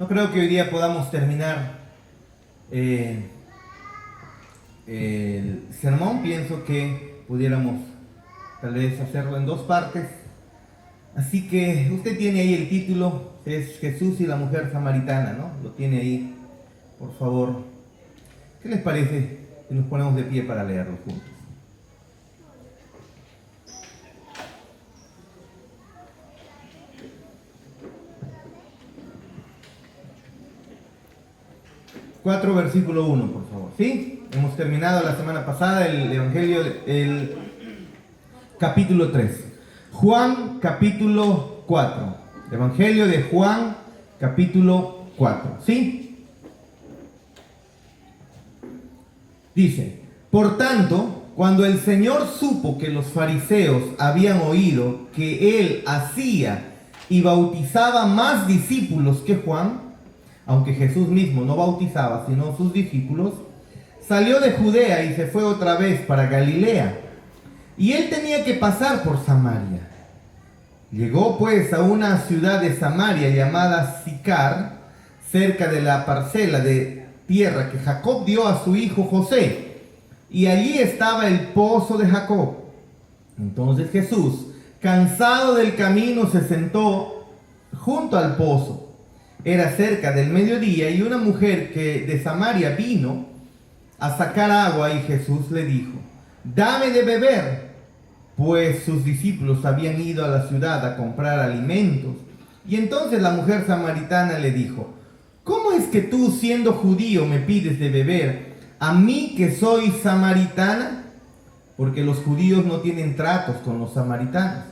No creo que hoy día podamos terminar el sermón. Pienso que pudiéramos tal vez hacerlo en dos partes. Así que usted tiene ahí el título, es Jesús y la mujer samaritana, ¿no? Lo tiene ahí, por favor. ¿Qué les parece si nos ponemos de pie para leerlo juntos? Cuatro, versículo 1, por favor. ¿Sí? Hemos terminado la semana pasada el Evangelio, el capítulo 3. Juan, capítulo 4. Evangelio de Juan, capítulo 4. ¿Sí? Dice: por tanto, cuando el Señor supo que los fariseos habían oído que él hacía y bautizaba más discípulos que Juan, aunque Jesús mismo no bautizaba, sino sus discípulos, salió de Judea y se fue otra vez para Galilea. Y él tenía que pasar por Samaria. Llegó pues a una ciudad de Samaria llamada Sicar, cerca de la parcela de tierra que Jacob dio a su hijo José. Y allí estaba el pozo de Jacob. Entonces Jesús, cansado del camino, se sentó junto al pozo. Era cerca del mediodía y una mujer que de Samaria vino a sacar agua y Jesús le dijo: dame de beber, pues sus discípulos habían ido a la ciudad a comprar alimentos. Y entonces la mujer samaritana le dijo: ¿cómo es que tú, siendo judío, me pides de beber, a mí que soy samaritana? Porque los judíos no tienen tratos con los samaritanos.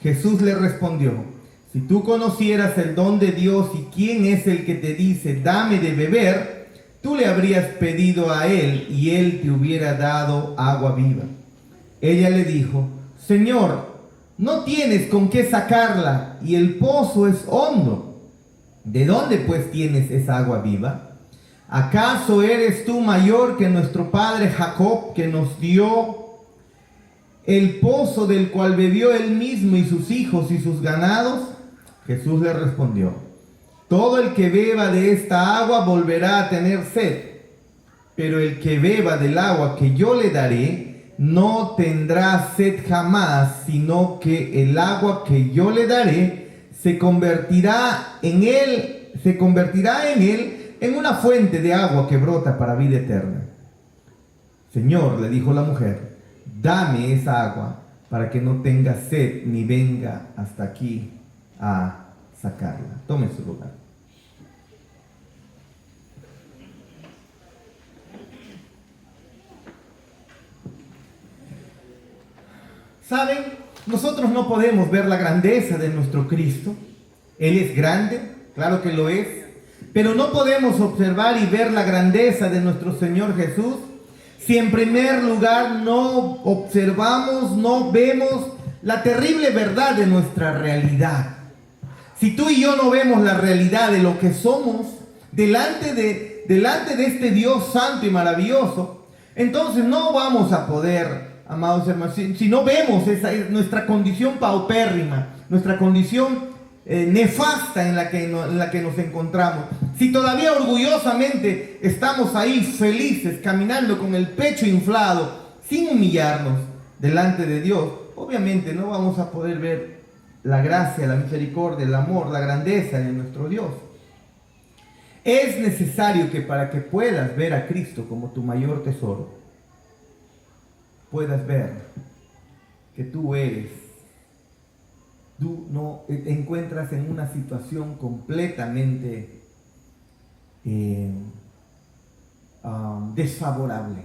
Jesús le respondió: si tú conocieras el don de Dios y quién es el que te dice dame de beber, tú le habrías pedido a él y él te hubiera dado agua viva. Ella le dijo: Señor, no tienes con qué sacarla y el pozo es hondo. ¿De dónde pues tienes esa agua viva? ¿Acaso eres tú mayor que nuestro padre Jacob, que nos dio el pozo del cual bebió él mismo y sus hijos y sus ganados? Jesús le respondió: todo el que beba de esta agua volverá a tener sed, pero el que beba del agua que yo le daré no tendrá sed jamás, sino que el agua que yo le daré se convertirá en él en una fuente de agua que brota para vida eterna. Señor, le dijo la mujer, dame esa agua para que no tenga sed ni venga hasta aquí a sacarla. Tome su lugar. ¿Saben? Nosotros no podemos ver la grandeza de nuestro Cristo. Él es grande, claro que lo es, pero no podemos observar y ver la grandeza de nuestro Señor Jesús si en primer lugar no observamos, no vemos la terrible verdad de nuestra realidad. Si tú y yo no vemos la realidad de lo que somos delante de este Dios santo y maravilloso, entonces no vamos a poder, amados hermanos, si no vemos nuestra condición paupérrima, nuestra condición nefasta en la que nos encontramos, si todavía orgullosamente estamos ahí felices, caminando con el pecho inflado, sin humillarnos delante de Dios, obviamente no vamos a poder ver la gracia, la misericordia, el amor, la grandeza de nuestro Dios. Es necesario que para que puedas ver a Cristo como tu mayor tesoro, puedas ver que tú no te encuentras en una situación completamente desfavorable.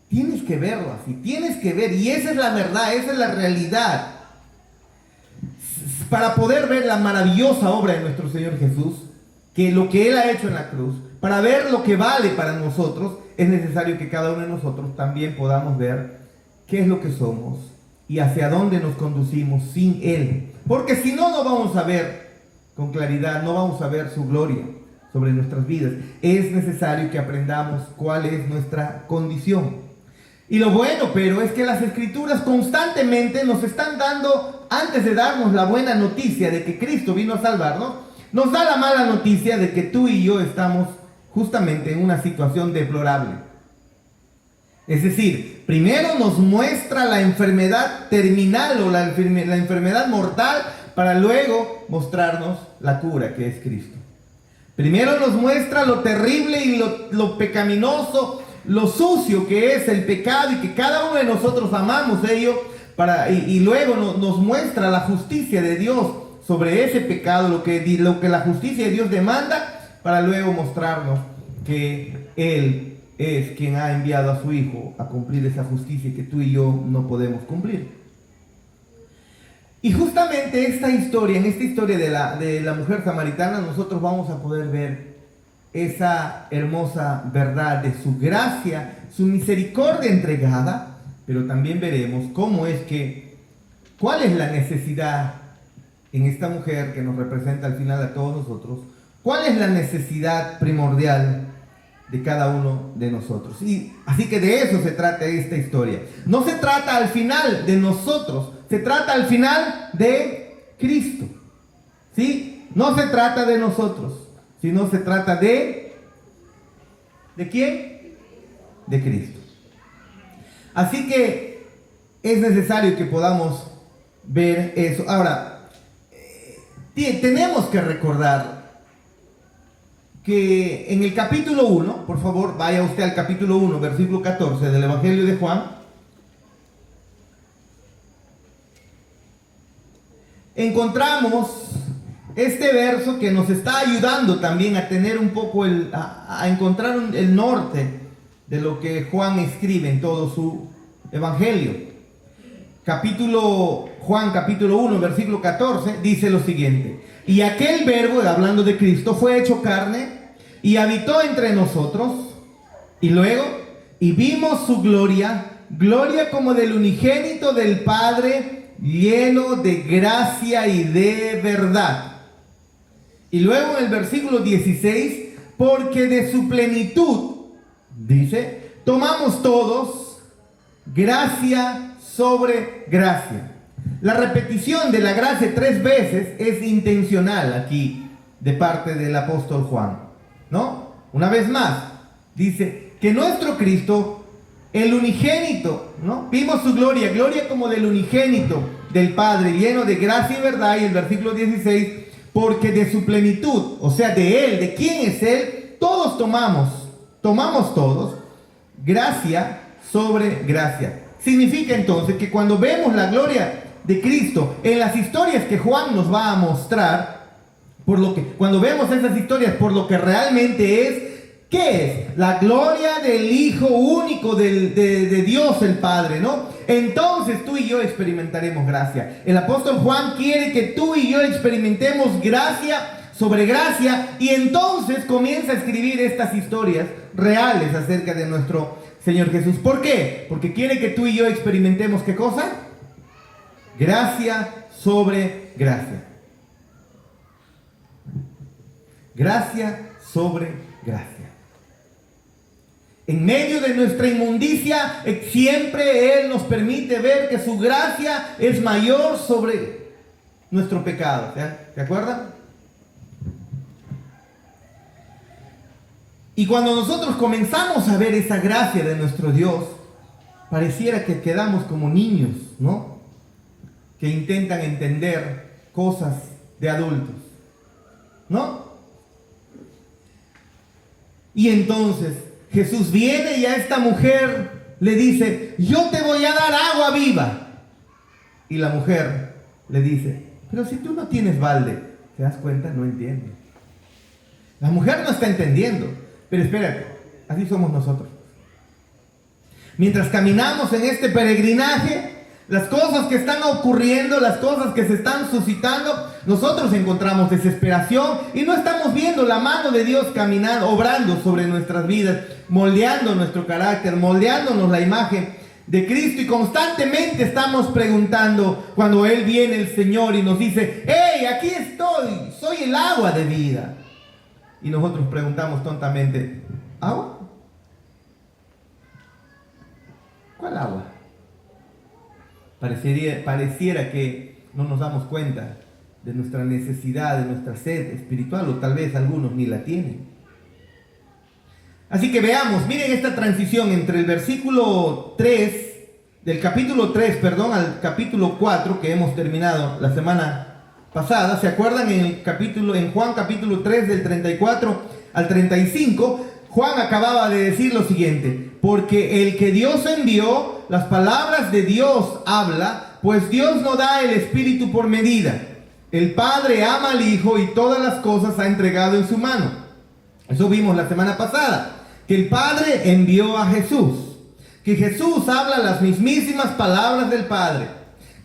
Tienes que verlo así, tienes que ver, y esa es la verdad, esa es la realidad. Para poder ver la maravillosa obra de nuestro Señor Jesús, que lo que Él ha hecho en la cruz, para ver lo que vale para nosotros, es necesario que cada uno de nosotros también podamos ver qué es lo que somos y hacia dónde nos conducimos sin Él. Porque si no, no vamos a ver con claridad, no vamos a ver su gloria sobre nuestras vidas. Es necesario que aprendamos cuál es nuestra condición. Y lo bueno, pero es que las Escrituras constantemente nos están dando, antes de darnos la buena noticia de que Cristo vino a salvarnos, nos da la mala noticia de que tú y yo estamos justamente en una situación deplorable. Es decir, primero nos muestra la enfermedad terminal o la enfermedad mortal para luego mostrarnos la cura, que es Cristo. Primero nos muestra lo terrible y lo pecaminoso, lo sucio que es el pecado y que cada uno de nosotros amamos ello, y luego nos muestra la justicia de Dios sobre ese pecado, lo que la justicia de Dios demanda, para luego mostrarnos que Él es quien ha enviado a su Hijo a cumplir esa justicia que tú y yo no podemos cumplir. Y justamente en esta historia de la mujer samaritana, nosotros vamos a poder ver esa hermosa verdad de su gracia, su misericordia entregada, pero también veremos cuál es la necesidad en esta mujer que nos representa al final a todos nosotros, cuál es la necesidad primordial de cada uno de nosotros. Y así que de eso se trata esta historia. No se trata al final de nosotros, se trata al final de Cristo. ¿Sí? No se trata de nosotros, sino se trata ¿de quién? De Cristo. Así que es necesario que podamos ver eso. Ahora, tenemos que recordar que en el capítulo 1, por favor, vaya usted al capítulo 1, versículo 14 del Evangelio de Juan, encontramos este verso que nos está ayudando también a tener un poco a encontrar el norte de lo que Juan escribe en todo su Evangelio. Juan capítulo 1, versículo 14, dice lo siguiente: y aquel verbo, hablando de Cristo, fue hecho carne y habitó entre nosotros, y luego, y vimos su gloria, gloria como del unigénito del Padre, lleno de gracia y de verdad. Y luego en el versículo 16, porque de su plenitud, dice, tomamos todos gracia sobre gracia. La repetición de la gracia 3 veces es intencional aquí de parte del apóstol Juan, ¿no? Una vez más, dice que nuestro Cristo, el unigénito, ¿no? Vimos su gloria, gloria como del unigénito del Padre, lleno de gracia y verdad. Y el versículo 16, porque de su plenitud, o sea, de Él, de quién es Él, todos tomamos todos gracia sobre gracia. Significa entonces que cuando vemos la gloria de Cristo en las historias que Juan nos va a mostrar, cuando vemos esas historias por lo que realmente es, ¿qué es? La gloria del Hijo único de Dios el Padre, ¿no? Entonces tú y yo experimentaremos gracia. El apóstol Juan quiere que tú y yo experimentemos gracia sobre gracia, y entonces comienza a escribir estas historias reales acerca de nuestro Señor Jesús. ¿Por qué? Porque quiere que tú y yo experimentemos ¿qué cosa? Gracia sobre gracia. Gracia sobre gracia. En medio de nuestra inmundicia, siempre Él nos permite ver que su gracia es mayor sobre nuestro pecado. ¿Se acuerdan? Y cuando nosotros comenzamos a ver esa gracia de nuestro Dios, pareciera que quedamos como niños, ¿no? Que intentan entender cosas de adultos, ¿no? Y entonces Jesús viene y a esta mujer le dice: yo te voy a dar agua viva. Y la mujer le dice: pero si tú no tienes balde. ¿Te das cuenta? No entiende. La mujer no está entendiendo. Pero espérate, así somos nosotros. Mientras caminamos en este peregrinaje, las cosas que están ocurriendo, las cosas que se están suscitando, nosotros encontramos desesperación y no estamos viendo la mano de Dios caminando, obrando sobre nuestras vidas, moldeando nuestro carácter, moldeándonos la imagen de Cristo, y constantemente estamos preguntando cuando Él viene, el Señor, y nos dice: ¡hey, aquí estoy! Soy el agua de vida. Y nosotros preguntamos tontamente: ¿agua? ¿Cuál agua? Pareciera que no nos damos cuenta de nuestra necesidad, de nuestra sed espiritual, o tal vez algunos ni la tienen. Así que veamos, miren esta transición entre el versículo 3, del capítulo 3, perdón, al capítulo 4 que hemos terminado la semana pasada. ¿Se acuerdan en Juan capítulo 3 del 34 al 35? Juan acababa de decir lo siguiente: porque el que Dios envió, las palabras de Dios habla, pues Dios no da el Espíritu por medida. El Padre ama al Hijo y todas las cosas ha entregado en su mano. Eso vimos la semana pasada, que el Padre envió a Jesús, que Jesús habla las mismísimas palabras del Padre,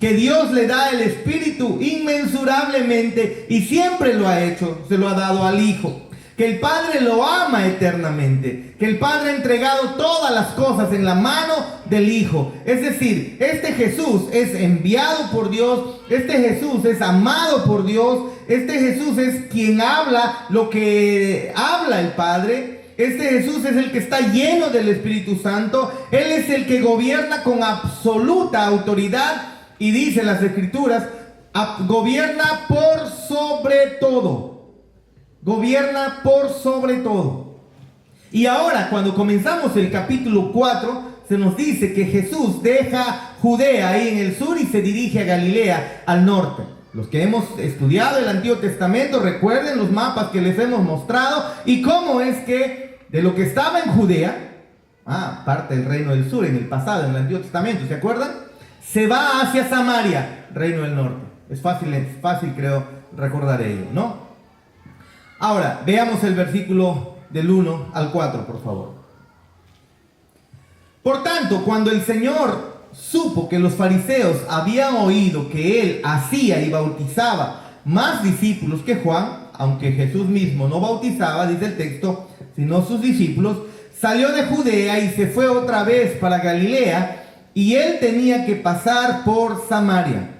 que Dios le da el Espíritu inmensurablemente y siempre lo ha hecho, se lo ha dado al Hijo, que el Padre lo ama eternamente, que el Padre ha entregado todas las cosas en la mano del Hijo. Es decir, este Jesús es enviado por Dios, este Jesús es amado por Dios, este Jesús es quien habla lo que habla el Padre. Este Jesús es el que está lleno del Espíritu Santo. Él es el que gobierna con absoluta autoridad. Y dice las Escrituras, gobierna por sobre todo. Gobierna por sobre todo. Y ahora, cuando comenzamos el capítulo 4, se nos dice que Jesús deja Judea ahí en el sur y se dirige a Galilea al norte. Los que hemos estudiado el Antiguo Testamento recuerden los mapas que les hemos mostrado y cómo es que de lo que estaba en Judea, parte del reino del sur en el pasado, en el Antiguo Testamento, ¿se acuerdan? Se va hacia Samaria, reino del norte. Es fácil creo recordar ello, ¿no? Ahora, veamos el versículo del 1 al 4, por favor. Por tanto, cuando el Señor supo que los fariseos habían oído que él hacía y bautizaba más discípulos que Juan, aunque Jesús mismo no bautizaba, dice el texto, sino sus discípulos, salió de Judea y se fue otra vez para Galilea, y él tenía que pasar por Samaria.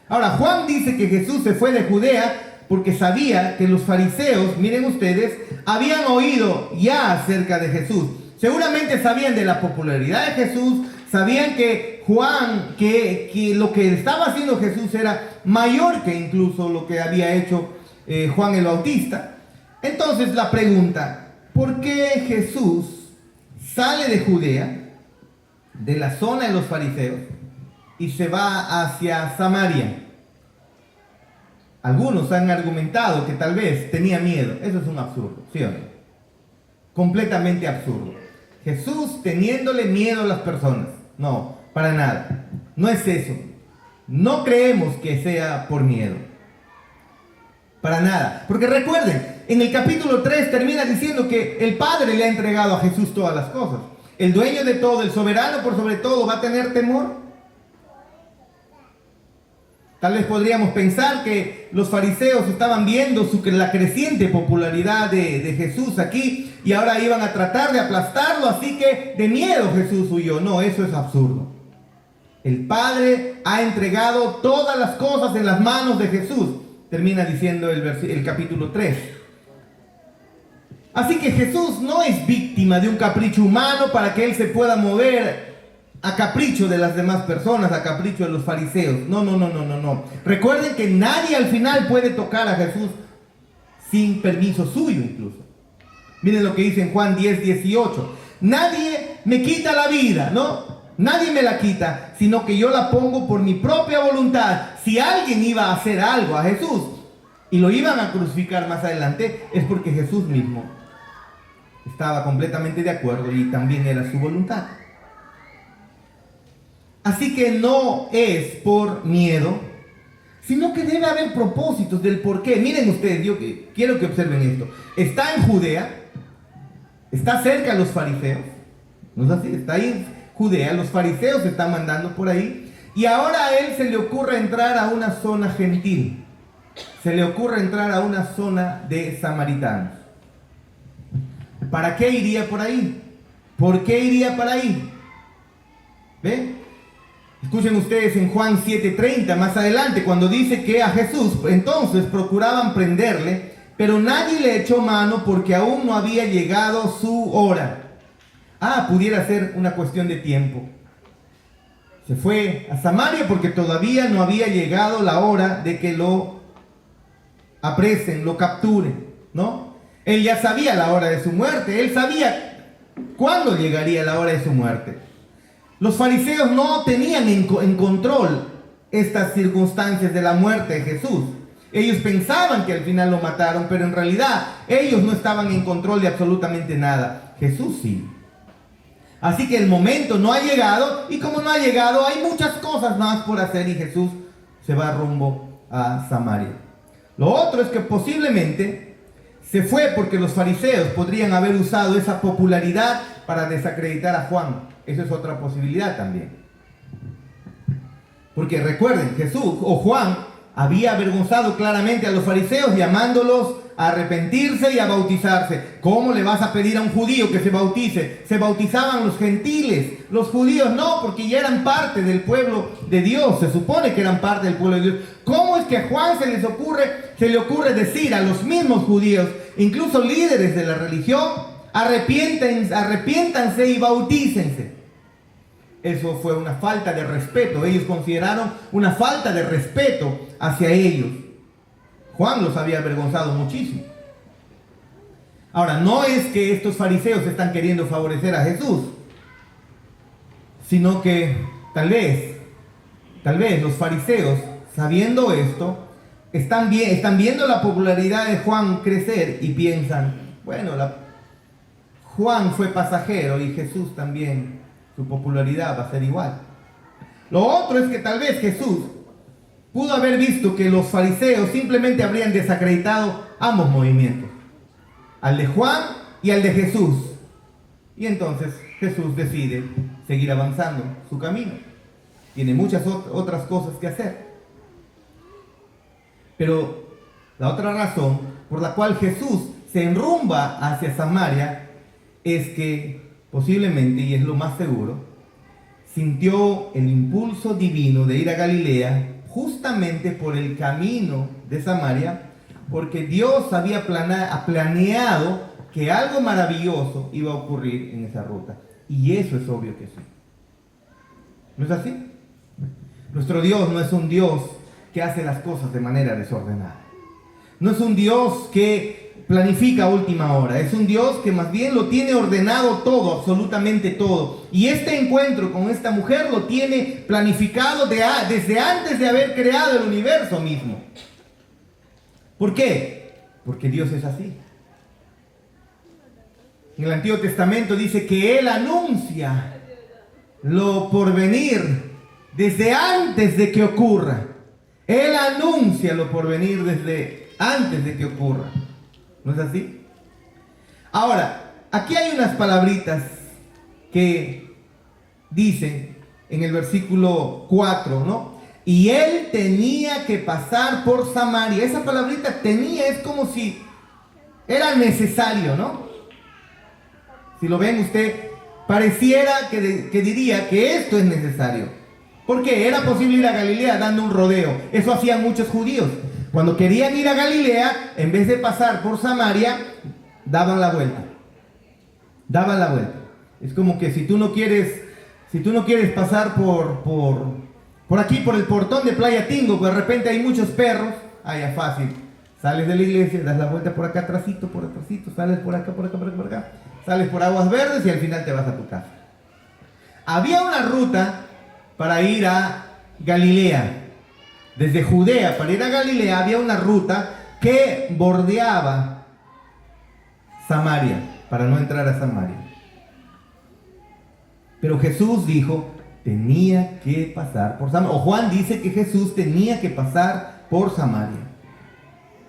Ahora, Juan dice que Jesús se fue de Judea porque sabía que los fariseos, miren ustedes, habían oído ya acerca de Jesús. Seguramente sabían de la popularidad de Jesús, sabían que Juan, que lo que estaba haciendo Jesús era mayor que incluso lo que había hecho Juan el Bautista. Entonces la pregunta, ¿por qué Jesús sale de Judea, de la zona de los fariseos, y se va hacia Samaria? Algunos han argumentado que tal vez tenía miedo. Eso es un absurdo, ¿sí o no? Completamente absurdo. Jesús teniéndole miedo a las personas. No, para nada. No es eso. No creemos que sea por miedo. Para nada. Porque recuerden, en el capítulo 3 termina diciendo que el Padre le ha entregado a Jesús todas las cosas. El dueño de todo, el soberano por sobre todo, ¿va a tener temor? Tal vez podríamos pensar que los fariseos estaban viendo la creciente popularidad de Jesús aquí y ahora iban a tratar de aplastarlo, así que de miedo Jesús huyó. No, eso es absurdo. El Padre ha entregado todas las cosas en las manos de Jesús, termina diciendo el capítulo 3. Así que Jesús no es víctima de un capricho humano para que él se pueda mover a capricho de las demás personas, a capricho de los fariseos. No. Recuerden que nadie al final puede tocar a Jesús sin permiso suyo incluso. Miren lo que dice en Juan 10:18. Nadie me quita la vida, ¿no? Nadie me la quita, sino que yo la pongo por mi propia voluntad. Si alguien iba a hacer algo a Jesús y lo iban a crucificar más adelante, es porque Jesús mismo estaba completamente de acuerdo y también era su voluntad. Así que no es por miedo, sino que debe haber propósitos del por qué. Miren ustedes, yo quiero que observen esto. Está en Judea, está cerca de los fariseos, ¿no es así? Está ahí en Judea, los fariseos se están mandando por ahí, y ahora a él se le ocurre entrar a una zona gentil, se le ocurre entrar a una zona de samaritanos. ¿Para qué iría por ahí? ¿Por qué iría para ahí? ¿Ven? Escuchen ustedes en Juan 7:30, más adelante, cuando dice que a Jesús entonces procuraban prenderle, pero nadie le echó mano porque aún no había llegado su hora. Pudiera ser una cuestión de tiempo. Se fue a Samaria porque todavía no había llegado la hora de que lo apresen, lo capturen, ¿no? Él ya sabía la hora de su muerte, él sabía cuándo llegaría la hora de su muerte. Los fariseos no tenían en control estas circunstancias de la muerte de Jesús. Ellos pensaban que al final lo mataron, pero en realidad ellos no estaban en control de absolutamente nada. Jesús sí. Así que el momento no ha llegado, y como no ha llegado, hay muchas cosas más por hacer, y Jesús se va rumbo a Samaria. Lo otro es que posiblemente se fue porque los fariseos podrían haber usado esa popularidad para desacreditar a Juan. Eso es otra posibilidad también. Porque recuerden, Jesús o Juan había avergonzado claramente a los fariseos, llamándolos a arrepentirse y a bautizarse. ¿Cómo le vas a pedir a un judío que se bautice? Se bautizaban los gentiles, los judíos no, porque ya eran parte del pueblo de Dios. Se supone que eran parte del pueblo de Dios. ¿Cómo es que a Juan se le ocurre decir a los mismos judíos, incluso líderes de la religión, arrepiéntanse y bautícense? Eso fue una falta de respeto. Ellos consideraron una falta de respeto hacia ellos. Juan los había avergonzado muchísimo. Ahora, no es que estos fariseos están queriendo favorecer a Jesús, sino que tal vez los fariseos, sabiendo esto, están viendo la popularidad de Juan crecer y piensan, bueno, Juan fue pasajero y Jesús también, su popularidad va a ser igual. Lo otro es que tal vez Jesús pudo haber visto que los fariseos simplemente habrían desacreditado ambos movimientos, al de Juan y al de Jesús. Y entonces Jesús decide seguir avanzando su camino. Tiene muchas otras cosas que hacer. Pero la otra razón por la cual Jesús se enrumba hacia Samaria es que posiblemente, y es lo más seguro, sintió el impulso divino de ir a Galilea justamente por el camino de Samaria, porque Dios había planeado que algo maravilloso iba a ocurrir en esa ruta. Y eso es obvio que sí. ¿No es así? Nuestro Dios no es un Dios que hace las cosas de manera desordenada. No es un Dios que planifica a última hora. Es un Dios que más bien lo tiene ordenado todo, absolutamente todo. Y este encuentro con esta mujer lo tiene planificado desde antes de haber creado el universo mismo. ¿Por qué? Porque Dios es así. En el Antiguo Testamento dice que Él anuncia lo por venir desde antes de que ocurra. Él anuncia lo por venir desde antes de que ocurra. ¿No es así? Ahora, aquí hay unas palabritas que dicen en el versículo 4, ¿no? Y él tenía que pasar por Samaria. Esa palabrita tenía, es como si era necesario, ¿no? Si lo ven usted, pareciera que diría que esto es necesario. ¿Por qué? Era posible ir a Galilea dando un rodeo. Eso hacían muchos judíos. Cuando querían ir a Galilea, en vez de pasar por Samaria, daban la vuelta. Daban la vuelta. Es como que si tú no quieres pasar por aquí, por el portón de Playa Tingo, pues de repente hay muchos perros, ya fácil. Sales de la iglesia, das la vuelta por acá atrásito, sales por acá, por acá, sales por Aguas Verdes y al final te vas a tu casa. Había una ruta para ir a Galilea. Desde Judea para ir a Galilea había una ruta que bordeaba Samaria, para no entrar a Samaria. Pero Jesús dijo, tenía que pasar por Samaria. O Juan dice que Jesús tenía que pasar por Samaria.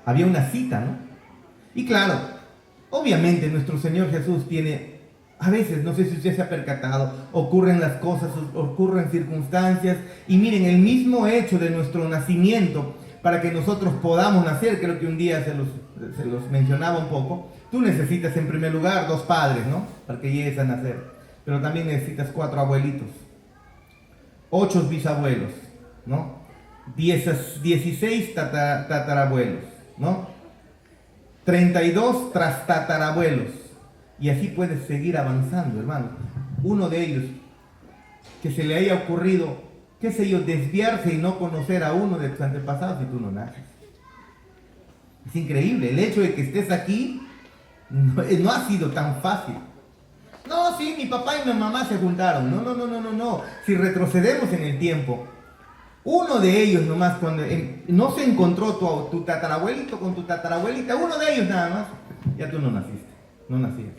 Había una cita, ¿no? Y claro, obviamente nuestro Señor Jesús tiene, a veces, no sé si usted se ha percatado, ocurren las cosas, ocurren circunstancias, y miren, el mismo hecho de nuestro nacimiento, para que nosotros podamos nacer, creo que un día se los mencionaba un poco, tú necesitas en primer lugar 2 padres, ¿no? Para que llegues a nacer, pero también necesitas 4 abuelitos, 8 bisabuelos, ¿no? 16 tatarabuelos, ¿no? 32 tatarabuelos. Y así puedes seguir avanzando, hermano. Uno de ellos, que se le haya ocurrido, qué sé yo, desviarse y no conocer a uno de tus antepasados y tú no naces. Es increíble, el hecho de que estés aquí no ha sido tan fácil. No, sí, mi papá y mi mamá se juntaron. No, no, no, no, no, no. Si retrocedemos en el tiempo, uno de ellos nomás, cuando no se encontró tu tatarabuelito con tu tatarabuelita, uno de ellos nada más, ya tú no naciste, no nacías.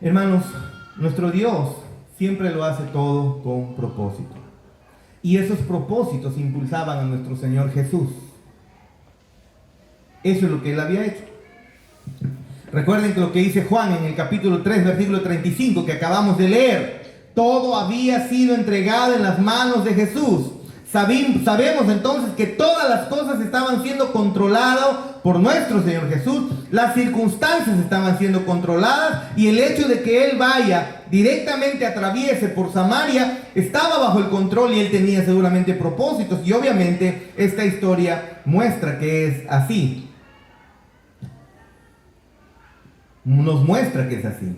Hermanos, nuestro Dios siempre lo hace todo con propósito. Y esos propósitos impulsaban a nuestro Señor Jesús. Eso es lo que Él había hecho. Recuerden que lo que dice Juan en el capítulo 3, versículo 35, que acabamos de leer. Todo había sido entregado en las manos de Jesús. Sabemos entonces que todas las cosas estaban siendo controladas por nuestro Señor Jesús. Las circunstancias estaban siendo controladas y el hecho de que Él vaya directamente, atraviese por Samaria, estaba bajo el control y Él tenía seguramente propósitos. Y obviamente esta historia muestra que es así. Nos muestra que es así.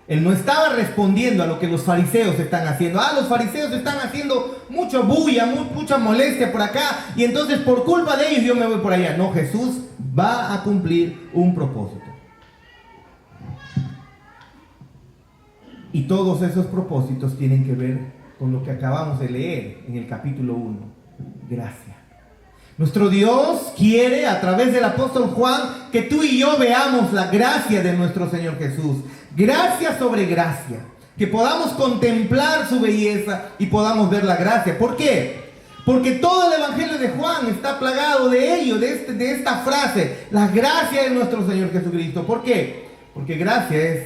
Él no estaba respondiendo a lo que los fariseos están haciendo. Los fariseos están haciendo mucha bulla, mucha molestia por acá, y entonces por culpa de ellos yo me voy por allá. No, Jesús va a cumplir un propósito. Y todos esos propósitos tienen que ver con lo que acabamos de leer en el capítulo 1. Gracia. Nuestro Dios quiere, a través del apóstol Juan, que tú y yo veamos la gracia de nuestro Señor Jesús. Gracia sobre gracia. Que podamos contemplar su belleza y podamos ver la gracia. ¿Por qué? Porque todo el evangelio de Juan está plagado de ello, de esta frase. La gracia de nuestro Señor Jesucristo. ¿Por qué? Porque gracia es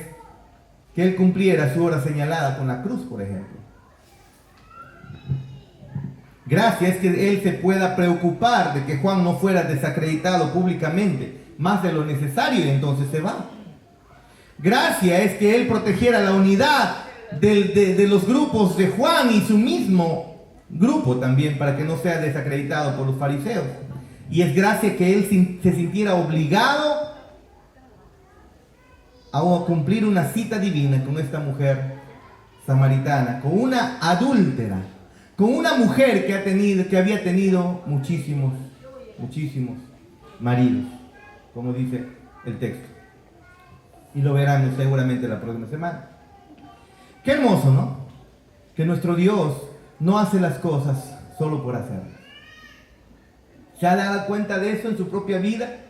que Él cumpliera su hora señalada con la cruz, por ejemplo. Gracia es que Él se pueda preocupar de que Juan no fuera desacreditado públicamente, más de lo necesario, y entonces se va. Gracia es que Él protegiera la unidad de los grupos de Juan y su mismo grupo también, para que no sea desacreditado por los fariseos. Y es gracia que Él se sintiera obligado a cumplir una cita divina con esta mujer samaritana, con una adúltera, con una mujer que había tenido muchísimos maridos, como dice el texto. Y lo verán seguramente la próxima semana. Qué hermoso, ¿no? Que nuestro Dios no hace las cosas solo por hacerlas. ¿Se ha dado cuenta de eso en su propia vida?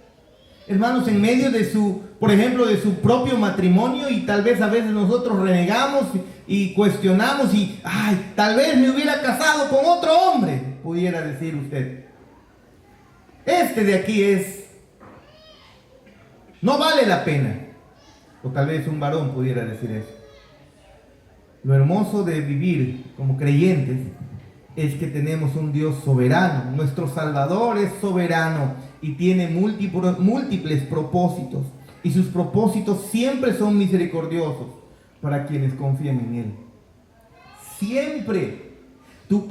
Hermanos, en medio de por ejemplo, de su propio matrimonio, y tal vez a veces nosotros renegamos y cuestionamos y, tal vez me hubiera casado con otro hombre, pudiera decir usted. Este de aquí no vale la pena. O tal vez un varón pudiera decir eso. Lo hermoso de vivir como creyentes es que tenemos un Dios soberano. Nuestro Salvador es soberano y tiene múltiples propósitos. Y sus propósitos siempre son misericordiosos para quienes confían en Él. Siempre. Tú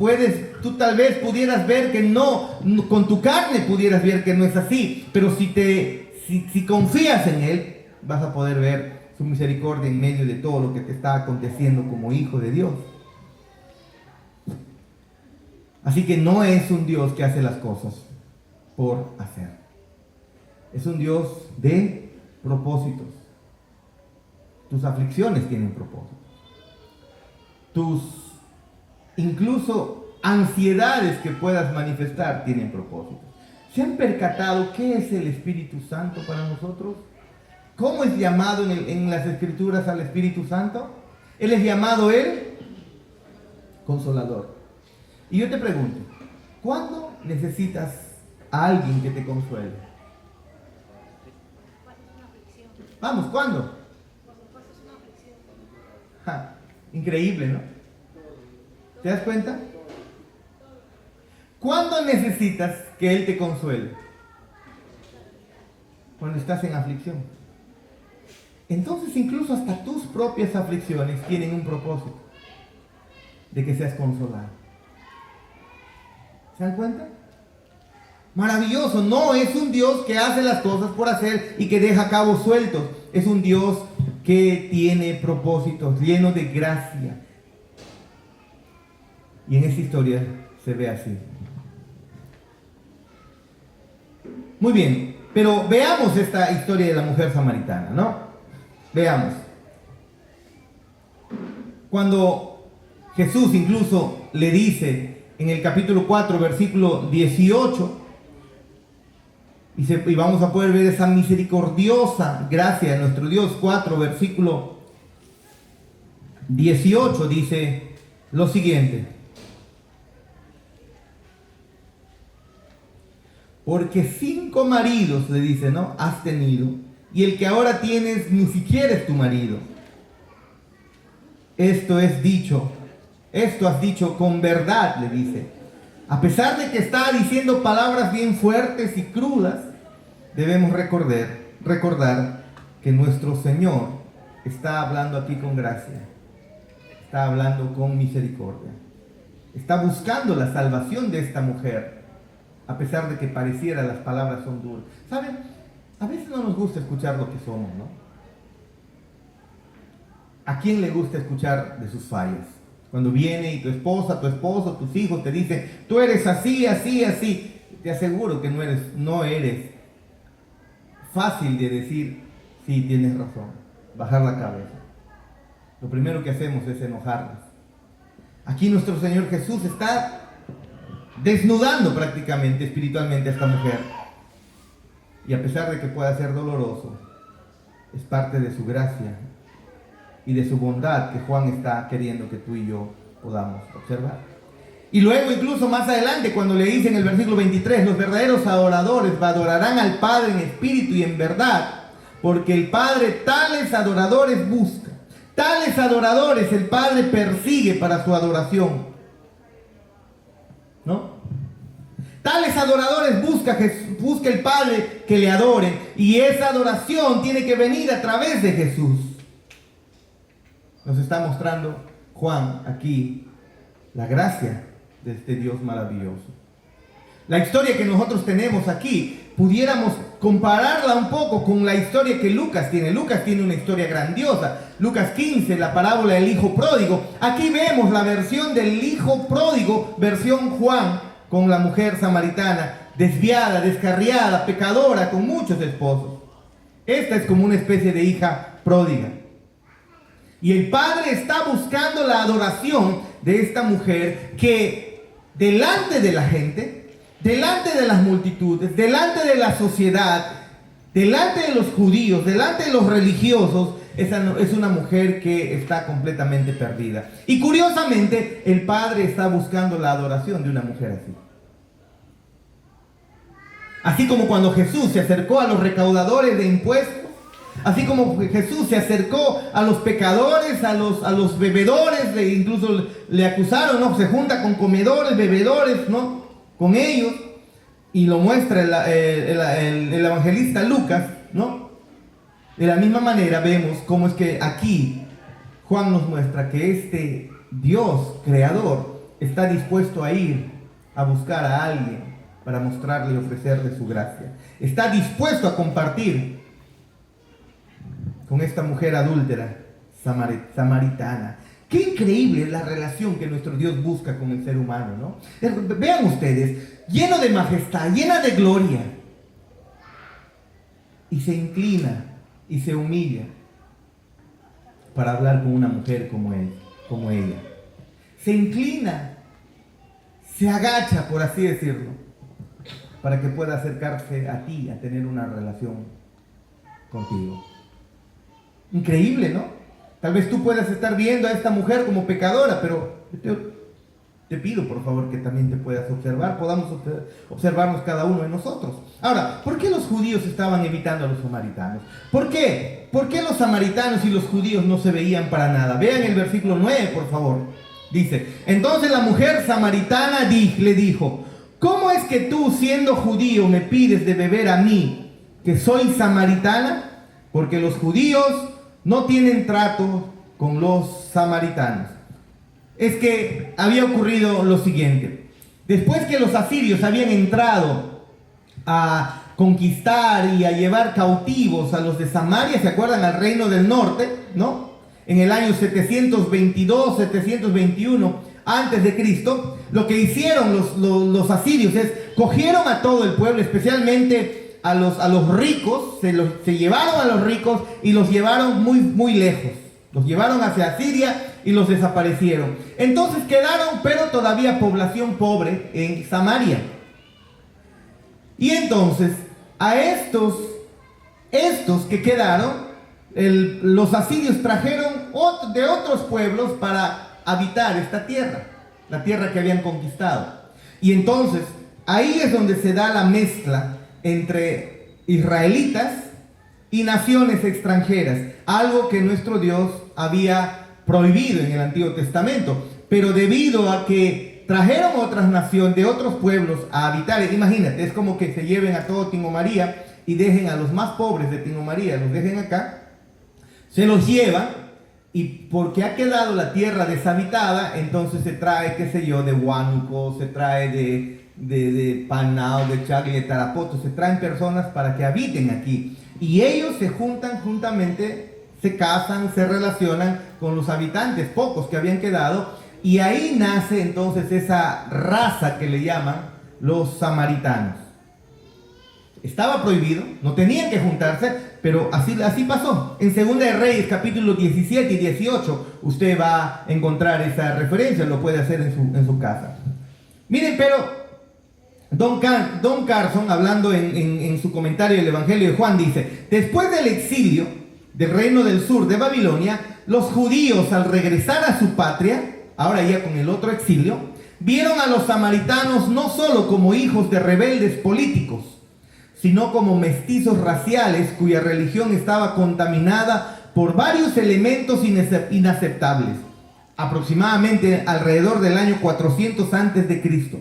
tal vez pudieras ver que no, con tu carne pudieras ver que no es así, pero si confías en Él, vas a poder ver su misericordia en medio de todo lo que te está aconteciendo como hijo de Dios. Así que no es un Dios que hace las cosas por hacer. Es un Dios de propósitos. Tus aflicciones tienen propósitos. Tus incluso ansiedades que puedas manifestar tienen propósitos. ¿Se han percatado qué es el Espíritu Santo para nosotros? ¿Cómo es llamado en las Escrituras al Espíritu Santo? Él es llamado el Consolador. Y yo te pregunto, ¿cuándo necesitas a alguien que te consuele? Vamos, ¿cuándo? Increíble, ¿no? ¿Te das cuenta? ¿Cuándo necesitas que Él te consuele? Cuando estás en aflicción. Entonces incluso hasta tus propias aflicciones tienen un propósito de que seas consolado. ¿Se dan cuenta? Maravilloso. No es un Dios que hace las cosas por hacer y que deja cabos sueltos. Es un Dios que tiene propósitos, lleno de gracia. Y en esta historia se ve así. Muy bien, pero veamos esta historia de la mujer samaritana, ¿no? Veamos. Cuando Jesús incluso le dice en el capítulo 4, versículo 18, y vamos a poder ver esa misericordiosa gracia de nuestro Dios. 4, versículo 18 dice lo siguiente: porque 5 maridos, le dice, ¿no?, has tenido, y el que ahora tienes ni siquiera es tu marido. Esto has dicho con verdad, le dice. A pesar de que está diciendo palabras bien fuertes y crudas, debemos recordar que nuestro Señor está hablando aquí con gracia, está hablando con misericordia, está buscando la salvación de esta mujer, a pesar de que pareciera las palabras son duras. ¿Saben? A veces no nos gusta escuchar lo que somos, ¿no? ¿A quién le gusta escuchar de sus fallas? Cuando viene y tu esposa, tu esposo, tus hijos te dicen, tú eres así, así, así. Te aseguro que no eres fácil de decir, sí, tienes razón, bajar la cabeza. Lo primero que hacemos es enojarnos. Aquí nuestro Señor Jesús está desnudando prácticamente, espiritualmente a esta mujer. Y a pesar de que pueda ser doloroso, es parte de su gracia y de su bondad que Juan está queriendo que tú y yo podamos observar. Y luego incluso más adelante, cuando le dice en el versículo 23, los verdaderos adoradores adorarán al Padre en espíritu y en verdad, porque el Padre tales adoradores busca. Tales adoradores el Padre persigue para su adoración, ¿no? Tales adoradores busca el Padre que le adoren, y esa adoración tiene que venir a través de Jesús. Nos está mostrando Juan aquí la gracia de este Dios maravilloso. La historia que nosotros tenemos aquí, pudiéramos compararla un poco con la historia que Lucas tiene. Lucas tiene una historia grandiosa. Lucas 15, la parábola del hijo pródigo. Aquí vemos la versión del hijo pródigo, versión Juan, con la mujer samaritana, desviada, descarriada, pecadora, con muchos esposos. Esta es como una especie de hija pródiga. Y el Padre está buscando la adoración de esta mujer que delante de la gente, delante de las multitudes, delante de la sociedad, delante de los judíos, delante de los religiosos, es una mujer que está completamente perdida. Y curiosamente, el Padre está buscando la adoración de una mujer así. Así como cuando Jesús se acercó a los recaudadores de impuestos, así como Jesús se acercó a los pecadores, a los bebedores, incluso le acusaron, ¿no? Se junta con comedores, bebedores, ¿no?, con ellos, y lo muestra el evangelista Lucas, ¿no? De la misma manera vemos cómo es que aquí Juan nos muestra que este Dios creador está dispuesto a ir a buscar a alguien para mostrarle y ofrecerle su gracia. Está dispuesto a compartir con esta mujer adúltera samaritana. Qué increíble es la relación que nuestro Dios busca con el ser humano, ¿no? Vean ustedes, lleno de majestad, llena de gloria, y se inclina y se humilla para hablar con una mujer como ella. Se inclina, se agacha, por así decirlo, para que pueda acercarse a ti, a tener una relación contigo. Increíble, ¿no? Tal vez tú puedas estar viendo a esta mujer como pecadora, pero te pido por favor que también te puedas observar, podamos observarnos cada uno de nosotros. Ahora, ¿por qué los judíos estaban evitando a los samaritanos? ¿Por qué? ¿Por qué los samaritanos y los judíos no se veían para nada? Vean el versículo 9, por favor. Dice, entonces la mujer samaritana le dijo, ¿cómo es que tú, siendo judío, me pides de beber a mí, que soy samaritana? Porque los judíos no tienen trato con los samaritanos. Es que había ocurrido lo siguiente. Después que los asirios habían entrado a conquistar y a llevar cautivos a los de Samaria, ¿se acuerdan? Al reino del norte, ¿no? En el año 722, 721 antes de Cristo, lo que hicieron los asirios es cogieron a todo el pueblo, especialmente a los ricos, se llevaron a los ricos y los llevaron muy, muy lejos. Los llevaron hacia Siria y los desaparecieron. Entonces quedaron, pero todavía población pobre en Samaria. Y entonces a estos que quedaron, los asirios trajeron de otros pueblos para habitar esta tierra, la tierra que habían conquistado. Y entonces ahí es donde se da la mezcla entre israelitas y naciones extranjeras, algo que nuestro Dios había prohibido en el Antiguo Testamento, pero debido a que trajeron otras naciones, de otros pueblos a habitar, imagínate, es como que se lleven a todo Tingo María y dejen a los más pobres de Tingo María, los dejen acá, se los lleva, y porque ha quedado la tierra deshabitada, entonces se trae, qué sé yo, de Huánuco, se trae de Panao, de Chagui, de Tarapoto, se traen personas para que habiten aquí. Y ellos se juntan juntamente, se casan, se relacionan con los habitantes, pocos que habían quedado, y ahí nace entonces esa raza que le llaman los samaritanos. Estaba prohibido, no tenían que juntarse, pero así pasó. En 2 de Reyes, capítulos 17 y 18, usted va a encontrar esa referencia, lo puede hacer en su casa. Miren, pero Don Carson, hablando en su comentario del Evangelio de Juan, dice: después del exilio del reino del sur de Babilonia, los judíos, al regresar a su patria, ahora ya con el otro exilio, vieron a los samaritanos no solo como hijos de rebeldes políticos, sino como mestizos raciales cuya religión estaba contaminada por varios elementos inaceptables. Aproximadamente alrededor del año 400 antes de Cristo,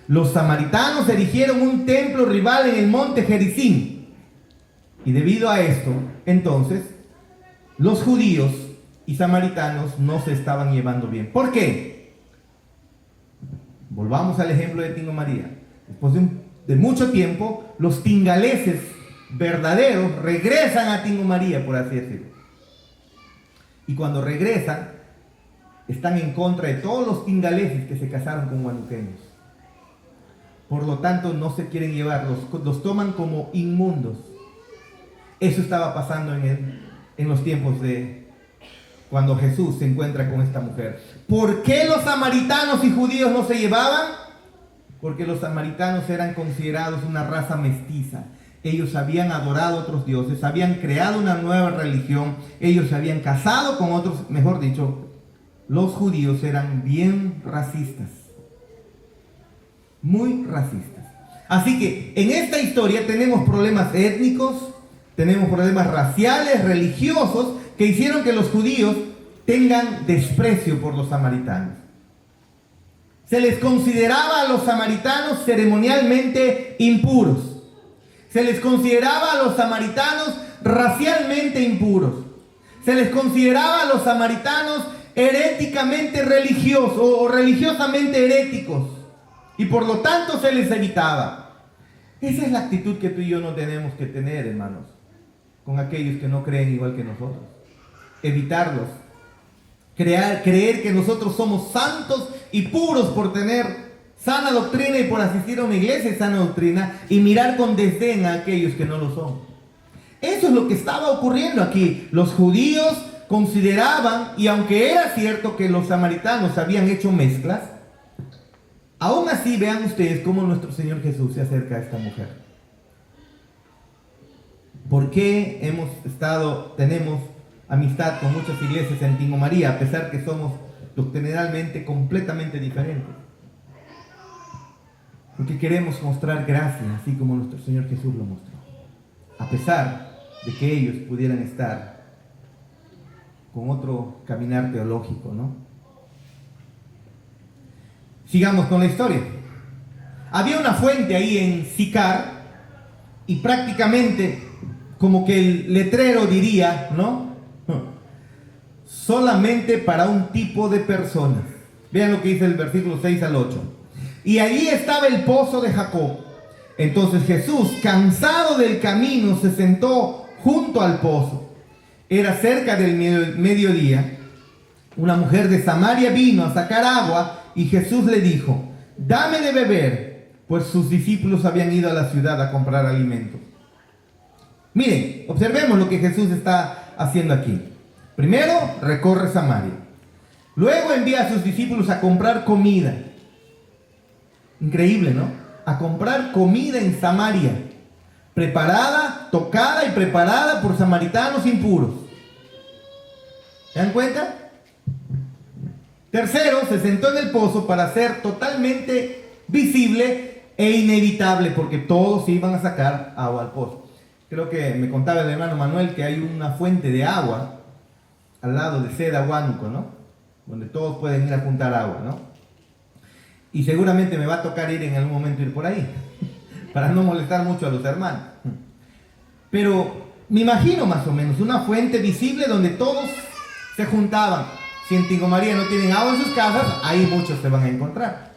los samaritanos erigieron un templo rival en el monte Gerizim. Y debido a esto, entonces, los judíos y samaritanos no se estaban llevando bien. ¿Por qué? Volvamos al ejemplo de Tingo María. Después de mucho tiempo, los tingaleses verdaderos regresan a Tingo María, por así decirlo. Y cuando regresan, están en contra de todos los tingaleses que se casaron con huanuqueños. Por lo tanto, no se quieren llevar, los toman como inmundos. Eso estaba pasando en los tiempos de cuando Jesús se encuentra con esta mujer. ¿Por qué los samaritanos y judíos no se llevaban? Porque los samaritanos eran considerados una raza mestiza. Ellos habían adorado a otros dioses, habían creado una nueva religión, ellos se habían casado con otros, mejor dicho, los judíos eran bien racistas. Muy racistas. Así que en esta historia tenemos problemas étnicos, tenemos problemas raciales, religiosos, que hicieron que los judíos tengan desprecio por los samaritanos. Se les consideraba a los samaritanos ceremonialmente impuros. Se les consideraba a los samaritanos racialmente impuros. Se les consideraba a los samaritanos heréticamente religiosos o religiosamente heréticos. Y por lo tanto se les evitaba. Esa es la actitud que tú y yo no tenemos que tener, hermanos, con aquellos que no creen igual que nosotros. Evitarlos. Creer que nosotros somos santos y puros por tener sana doctrina y por asistir a una iglesia de sana doctrina, y mirar con desdén a aquellos que no lo son. Eso es lo que estaba ocurriendo aquí. Los judíos consideraban, y aunque era cierto que los samaritanos habían hecho mezclas, aún así vean ustedes cómo nuestro Señor Jesús se acerca a esta mujer. ¿Por qué tenemos amistad con muchas iglesias en Tingo María, a pesar que somos doctrinalmente completamente diferentes? Porque queremos mostrar gracia, así como nuestro Señor Jesús lo mostró, a pesar de que ellos pudieran estar con otro caminar teológico, ¿no? Sigamos con la historia. Había una fuente ahí en Sicar, y prácticamente como que el letrero diría, ¿no? Solamente para un tipo de personas. Vean lo que dice el versículo 6 al 8. Y allí estaba el pozo de Jacob. Entonces Jesús, cansado del camino, se sentó junto al pozo. Era cerca del mediodía. Una mujer de Samaria vino a sacar agua, y Jesús le dijo: dame de beber, pues sus discípulos habían ido a la ciudad a comprar alimento. Miren, observemos lo que Jesús está haciendo aquí. Primero, recorre Samaria. Luego envía a sus discípulos a comprar comida. Increíble, ¿no? A comprar comida en Samaria. Preparada, tocada y preparada por samaritanos impuros. ¿Se dan cuenta? Tercero, se sentó en el pozo para ser totalmente visible e inevitable, porque todos iban a sacar agua al pozo. Creo que me contaba el hermano Manuel que hay una fuente de agua al lado de Seda Huánuco, ¿no? Donde todos pueden ir a juntar agua, ¿no? Y seguramente me va a tocar ir en algún momento ir por ahí, para no molestar mucho a los hermanos. Pero me imagino más o menos una fuente visible donde todos se juntaban. Si en Tingo María no tienen agua en sus casas, ahí muchos se van a encontrar.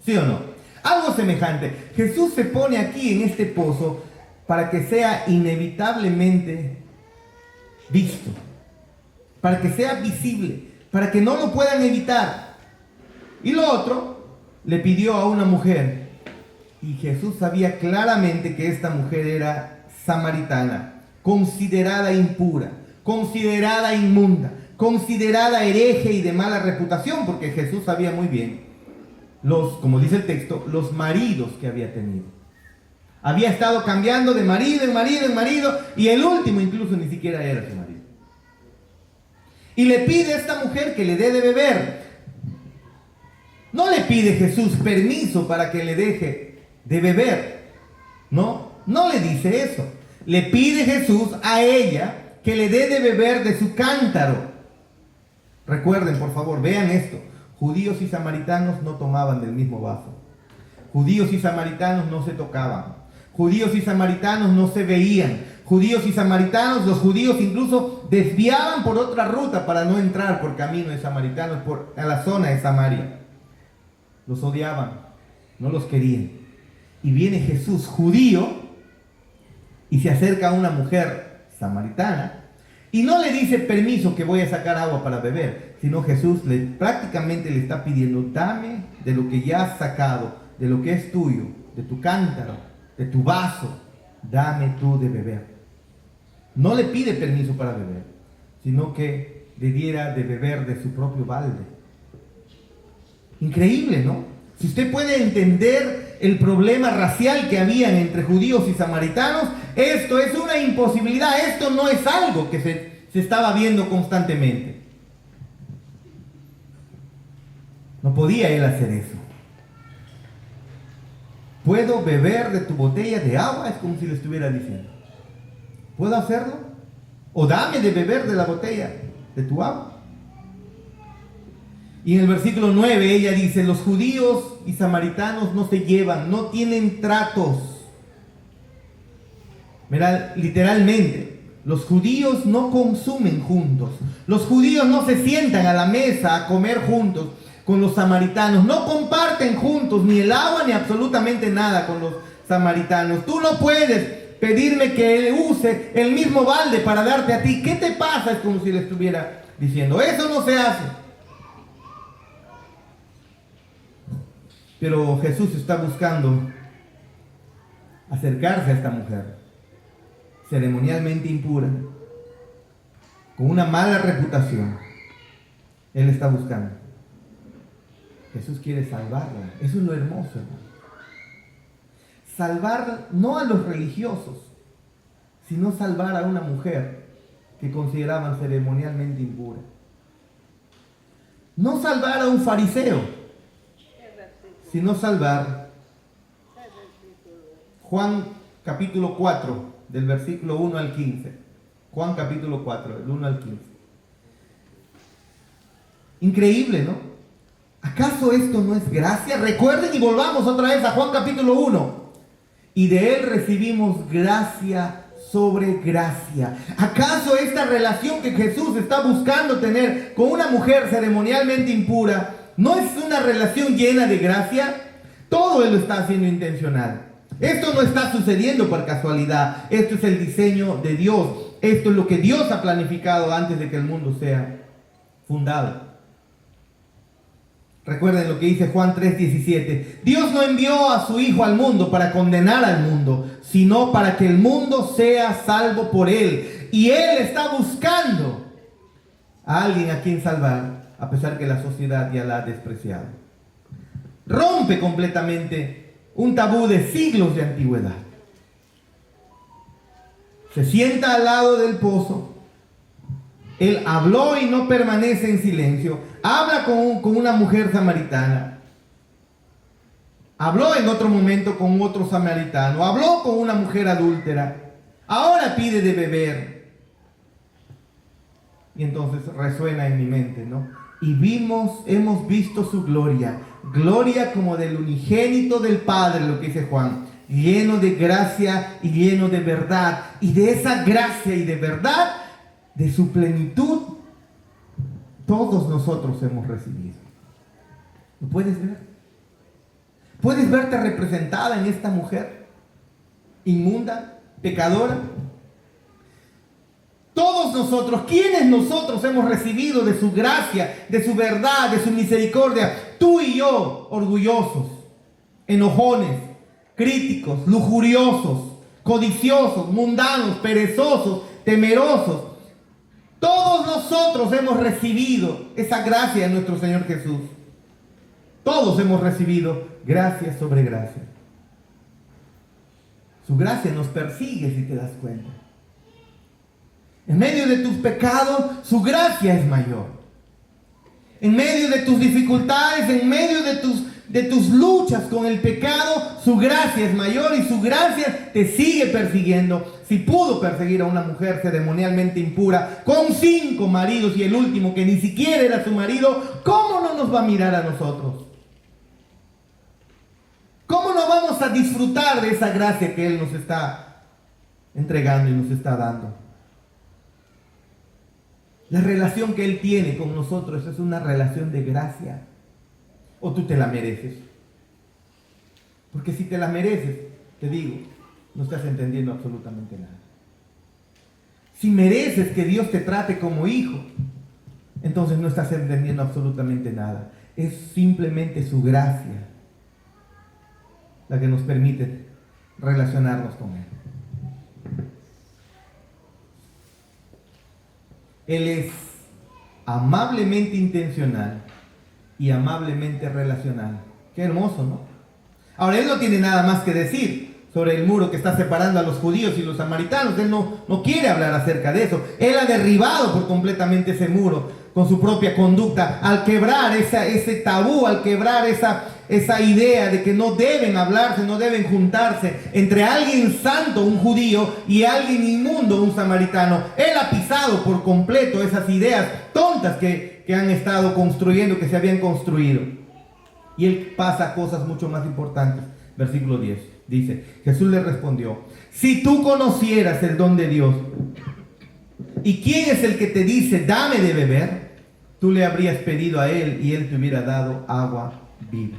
¿Sí o no? Algo semejante. Jesús se pone aquí en este pozo para que sea inevitablemente visto, para que sea visible, para que no lo puedan evitar. Y lo otro, le pidió a una mujer, y Jesús sabía claramente que esta mujer era samaritana, considerada impura, considerada inmunda, considerada hereje y de mala reputación, porque Jesús sabía muy bien como dice el texto, los maridos que había tenido. Había estado cambiando de marido en marido en marido, y el último incluso ni siquiera era su marido. Y le pide a esta mujer que le dé de beber. No le pide Jesús permiso para que le deje de beber. No le dice eso. Le pide Jesús a ella que le dé de beber de su cántaro. Recuerden, por favor, vean esto. Judíos y samaritanos no tomaban del mismo vaso. Judíos y samaritanos no se tocaban. Judíos y samaritanos no se veían. Judíos y samaritanos, los judíos incluso desviaban por otra ruta para no entrar por camino de samaritanos a la zona de Samaria. Los odiaban, no los querían. Y viene Jesús judío y se acerca a una mujer samaritana y no le dice permiso que voy a sacar agua para beber, sino Jesús prácticamente le está pidiendo, dame de lo que ya has sacado, de lo que es tuyo, de tu cántaro, de tu vaso, dame tú de beber. No le pide permiso para beber, sino que le diera de beber de su propio balde. Increíble, ¿no? Si usted puede entender el problema racial que habían entre judíos y samaritanos, esto es una imposibilidad, esto no es algo que se estaba viendo constantemente. No podía él hacer eso. ¿Puedo beber de tu botella de agua? Es como si le estuviera diciendo. ¿Puedo hacerlo? O dame de beber de la botella de tu agua. Y en el versículo 9 ella dice, los judíos y samaritanos no se llevan, no tienen tratos. Mirad, literalmente, los judíos no consumen juntos. Los judíos no se sientan a la mesa a comer juntos con los samaritanos. No comparten juntos ni el agua ni absolutamente nada con los samaritanos. Tú no puedes pedirme que use el mismo balde para darte a ti. ¿Qué te pasa? Es como si le estuviera diciendo. Eso no se hace. Pero Jesús está buscando acercarse a esta mujer, ceremonialmente impura, con una mala reputación. Él está buscando. Jesús quiere salvarla. Eso es lo hermoso, hermano. Salvar no a los religiosos, sino salvar a una mujer que consideraban ceremonialmente impura. No salvar a un fariseo, sino salvar. Juan capítulo 4, del versículo 1 al 15. Juan capítulo 4, del 1 al 15. Increíble, ¿no? ¿Acaso esto no es gracia? Recuerden y volvamos otra vez a Juan capítulo 1. Y de él recibimos gracia sobre gracia. ¿Acaso esta relación que Jesús está buscando tener con una mujer ceremonialmente impura no es una relación llena de gracia? Todo él lo está haciendo intencional. Esto no está sucediendo por casualidad. Esto es el diseño de Dios. Esto es lo que Dios ha planificado antes de que el mundo sea fundado. Recuerden lo que dice Juan 3:17. Dios no envió a su Hijo al mundo para condenar al mundo, sino para que el mundo sea salvo por él. Y Él está buscando a alguien a quien salvar, a pesar que la sociedad ya la ha despreciado. Rompe completamente un tabú de siglos de antigüedad. Se sienta al lado del pozo. Él habló y no permanece en silencio. Habla con una mujer samaritana. Habló en otro momento con otro samaritano. Habló con una mujer adúltera. Ahora pide de beber. Y entonces resuena en mi mente, ¿no? Y hemos visto su gloria. Gloria como del unigénito del Padre, lo que dice Juan. Lleno de gracia y lleno de verdad. Y de esa gracia y de verdad, de su plenitud, todos nosotros hemos recibido. ¿Lo puedes ver? ¿Puedes verte representada en esta mujer inmunda, pecadora? Todos nosotros, ¿quiénes nosotros hemos recibido de su gracia, de su verdad, de su misericordia? Tú y yo, orgullosos, enojones, críticos, lujuriosos, codiciosos, mundanos, perezosos, temerosos. Todos nosotros hemos recibido esa gracia de nuestro Señor Jesús. Todos hemos recibido gracia sobre gracia. Su gracia nos persigue, si te das cuenta. En medio de tus pecados, su gracia es mayor. En medio de tus dificultades, en medio de tus luchas con el pecado, su gracia es mayor y su gracia te sigue persiguiendo. Si pudo perseguir a una mujer ceremonialmente impura con 5 maridos y el último que ni siquiera era su marido, ¿cómo no nos va a mirar a nosotros? ¿Cómo no vamos a disfrutar de esa gracia que Él nos está entregando y nos está dando? La relación que Él tiene con nosotros es una relación de gracia. ¿O tú te la mereces? Porque si te la mereces, te digo, no estás entendiendo absolutamente nada. Si mereces que Dios te trate como hijo, entonces no estás entendiendo absolutamente nada. Es simplemente su gracia la que nos permite relacionarnos con Él. Él es amablemente intencional y amablemente relacional. Qué hermoso, ¿no? Ahora, Él no tiene nada más que decir sobre el muro que está separando a los judíos y los samaritanos. Él no quiere hablar acerca de eso. Él ha derribado por completamente ese muro con su propia conducta, al quebrar ese tabú, al quebrar esa idea de que no deben hablarse, no deben juntarse entre alguien santo, un judío, y alguien inmundo, un samaritano. Él ha pisado por completo esas ideas tontas que han estado construyendo, que se habían construido. Y Él pasa a cosas mucho más importantes. Versículo 10 dice, Jesús le respondió: si tú conocieras el don de Dios, ¿y quién es el que te dice, dame de beber? Tú le habrías pedido a Él y Él te hubiera dado agua viva.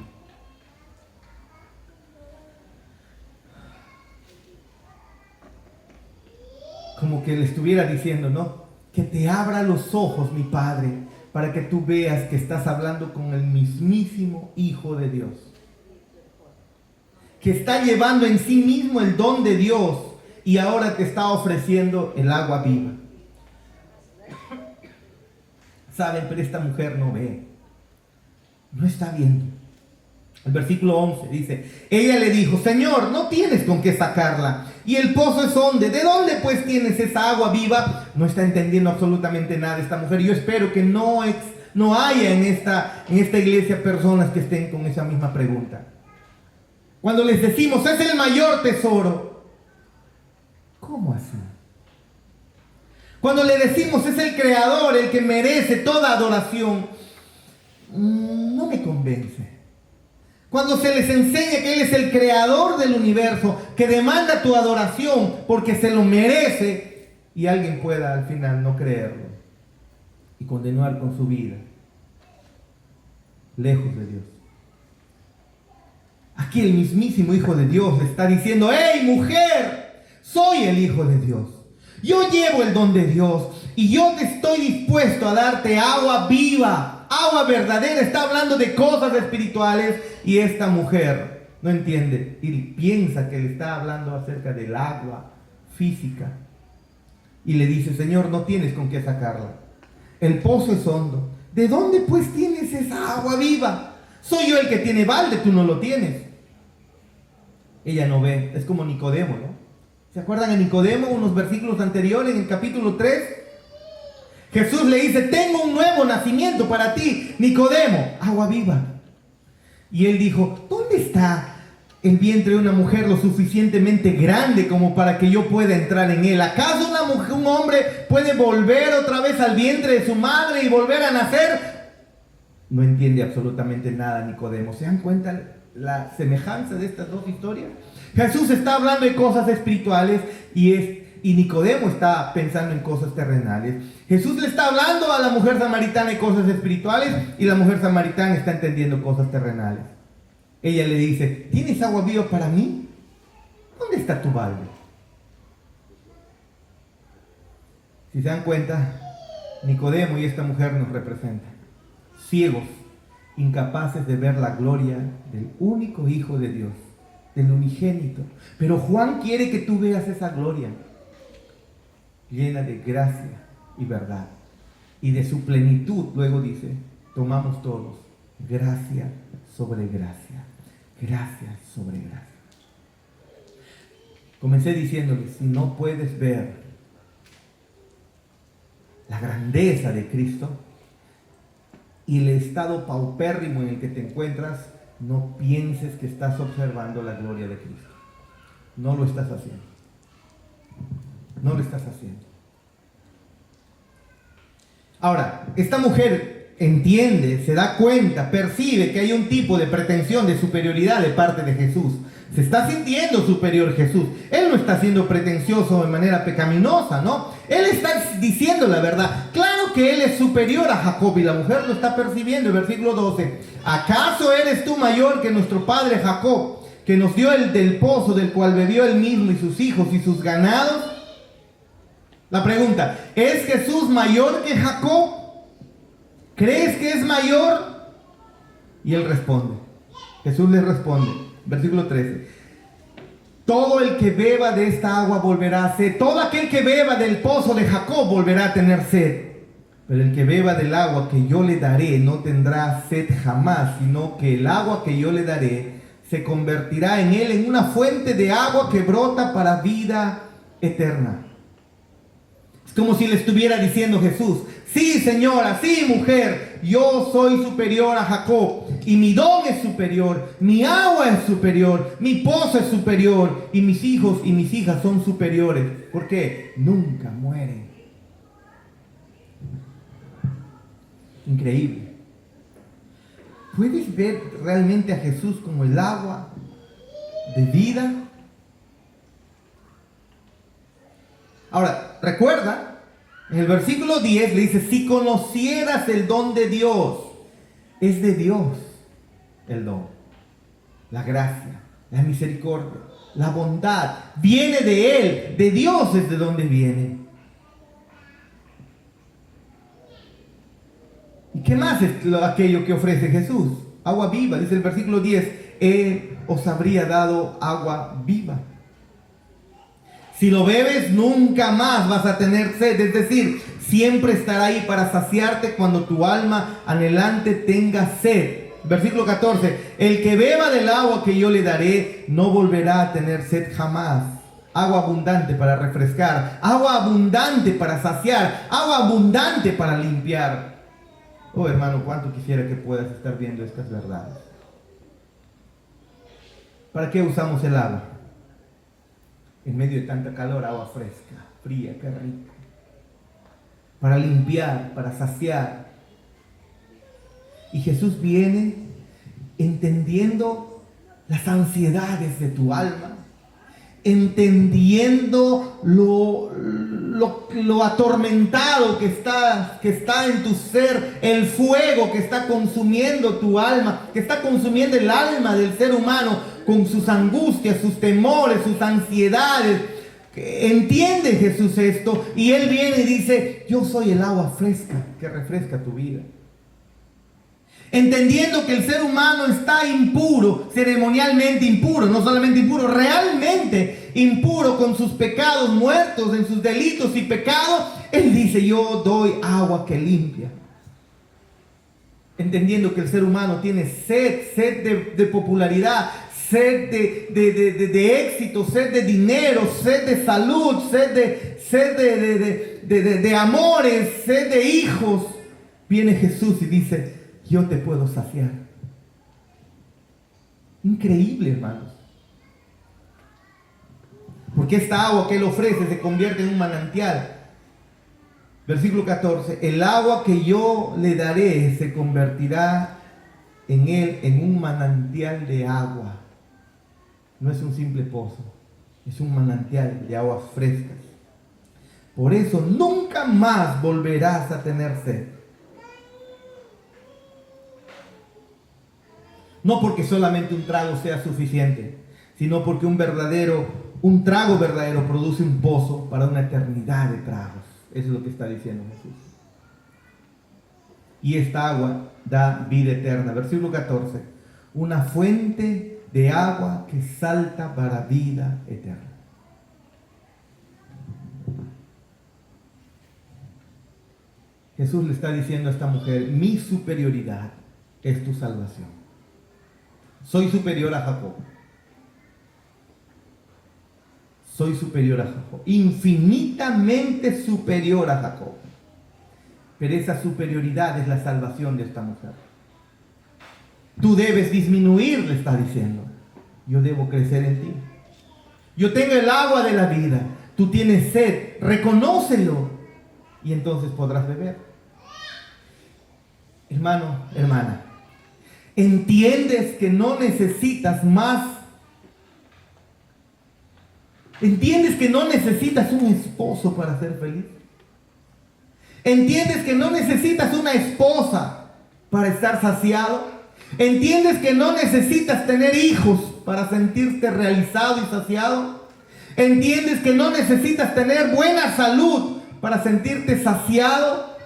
Como que le estuviera diciendo, ¿no? Que te abra los ojos, mi Padre, para que tú veas que estás hablando con el mismísimo Hijo de Dios, que está llevando en sí mismo el don de Dios y ahora te está ofreciendo el agua viva. Saben, pero esta mujer no ve, no está viendo. El versículo 11 dice, ella le dijo, Señor, no tienes con qué sacarla, y el pozo es honde. ¿De dónde pues tienes esa agua viva? No está entendiendo absolutamente nada esta mujer. Yo espero que no haya en esta iglesia personas que estén con esa misma pregunta. Cuando les decimos, es el mayor tesoro, ¿cómo así? Cuando le decimos, es el creador, el que merece toda adoración, no me convence. Cuando se les enseña que Él es el creador del universo, que demanda tu adoración porque se lo merece, y alguien pueda al final no creerlo y continuar con su vida lejos de Dios. Aquí el mismísimo Hijo de Dios le está diciendo, ¡hey mujer! Soy el Hijo de Dios. Yo llevo el don de Dios y yo te estoy dispuesto a darte agua viva agua verdadera, está hablando de cosas espirituales, y esta mujer no entiende y piensa que le está hablando acerca del agua física. Y le dice: Señor, no tienes con qué sacarla. El pozo es hondo. ¿De dónde pues tienes esa agua viva? Soy yo el que tiene balde, tú no lo tienes. Ella no ve, es como Nicodemo, ¿no? ¿Se acuerdan de Nicodemo, unos versículos anteriores, en el capítulo 3? Jesús le dice: tengo un nuevo nacimiento para ti, Nicodemo, agua viva. Y él dijo: ¿dónde está el vientre de una mujer lo suficientemente grande como para que yo pueda entrar en él? ¿Acaso una mujer, un hombre puede volver otra vez al vientre de su madre y volver a nacer? No entiende absolutamente nada Nicodemo. ¿Se dan cuenta la semejanza de estas dos historias? Jesús está hablando de cosas espirituales y Nicodemo está pensando en cosas terrenales. Jesús le está hablando a la mujer samaritana de cosas espirituales y la mujer samaritana está entendiendo cosas terrenales. Ella le dice: ¿tienes agua viva para mí? ¿Dónde está tu balde? Si se dan cuenta, Nicodemo y esta mujer nos representan. Ciegos, incapaces de ver la gloria del único Hijo de Dios, del unigénito. Pero Juan quiere que tú veas esa gloria llena de gracia y verdad. Y de su plenitud, luego dice, tomamos todos gracia sobre gracia. Gracia sobre gracia. Comencé diciéndoles: si no puedes ver la grandeza de Cristo y el estado paupérrimo en el que te encuentras, no pienses que estás observando la gloria de Cristo. No lo estás haciendo. No lo estás haciendo. Ahora, esta mujer entiende, se da cuenta, percibe que hay un tipo de pretensión de superioridad de parte de Jesús. Se está sintiendo superior Jesús. Él no está siendo pretencioso de manera pecaminosa, ¿no? Él está diciendo la verdad. Claro que él es superior a Jacob y la mujer lo está percibiendo. El versículo 12. ¿Acaso eres tú mayor que nuestro padre Jacob, que nos dio el del pozo del cual bebió él mismo y sus hijos y sus ganados? La pregunta: ¿es Jesús mayor que Jacob? ¿Crees que es mayor? Y él responde. Jesús le responde. Versículo 13. Todo el que beba de esta agua volverá a sed. Todo aquel que beba del pozo de Jacob volverá a tener sed. Pero el que beba del agua que yo le daré no tendrá sed jamás, sino que el agua que yo le daré se convertirá en él en una fuente de agua que brota para vida eterna. Es como si le estuviera diciendo Jesús: sí, señora, sí, mujer, yo soy superior a Jacob y mi don es superior, mi agua es superior, mi pozo es superior y mis hijos y mis hijas son superiores. ¿Por qué? Nunca mueren. Increíble. ¿Puedes ver realmente a Jesús como el agua de vida? Ahora, recuerda, en el versículo 10 le dice: si conocieras el don de Dios. Es de Dios el don, la gracia, la misericordia, la bondad. Viene de Él, de Dios es de donde viene. ¿Y qué más es aquello que ofrece Jesús? Agua viva, dice el versículo 10. Él os habría dado agua viva. Si lo bebes, nunca más vas a tener sed. Es decir, siempre estará ahí para saciarte cuando tu alma anhelante tenga sed. Versículo 14. El que beba del agua que yo le daré, no volverá a tener sed jamás. Agua abundante para refrescar. Agua abundante para saciar. Agua abundante para limpiar. Oh, hermano, cuánto quisiera que puedas estar viendo estas verdades. ¿Para qué usamos el agua? En medio de tanta calor, agua fresca, fría, qué rico. Para limpiar, para saciar. Y Jesús viene entendiendo las ansiedades de tu alma, entendiendo lo atormentado que está en tu ser, el fuego que está consumiendo tu alma, que está consumiendo el alma del ser humano con sus angustias, sus temores, sus ansiedades. Entiende Jesús esto y Él viene y dice: yo soy el agua fresca que refresca tu vida. entendiendo que el ser humano está impuro, ceremonialmente impuro, no solamente impuro, realmente impuro con sus pecados, muertos en sus delitos y pecados, Él dice: yo doy agua que limpia. Entendiendo que el ser humano tiene sed de popularidad, sed de éxito, sed de dinero, sed de salud, sed de amores, sed de hijos. Viene Jesús y dice: yo te puedo saciar. Increíble, hermanos. Porque esta agua que Él ofrece se convierte en un manantial. Versículo 14: el agua que yo le daré se convertirá en él en un manantial de agua. No es un simple pozo, es un manantial de aguas frescas. Por eso nunca más volverás a tener sed. No porque solamente un trago sea suficiente, sino porque un trago verdadero produce un pozo para una eternidad de tragos. Eso es lo que está diciendo Jesús. Y esta agua da vida eterna. Versículo 14: una fuente de agua que salta para vida eterna. Jesús le está diciendo a esta mujer: mi superioridad es tu salvación. Soy superior a Jacob. Soy superior a Jacob, infinitamente superior a Jacob. Pero esa superioridad es la salvación de esta mujer. Tú debes disminuir, le está diciendo. Yo debo crecer en ti. Yo tengo el agua de la vida. Tú tienes sed, reconócelo. Y entonces podrás beber. Hermano, hermana, ¿entiendes que no necesitas más? ¿Entiendes que no necesitas un esposo para ser feliz? ¿Entiendes que no necesitas una esposa para estar saciado? ¿Entiendes que no necesitas tener hijos para sentirte realizado y saciado? ¿Entiendes que no necesitas tener buena salud para sentirte saciado?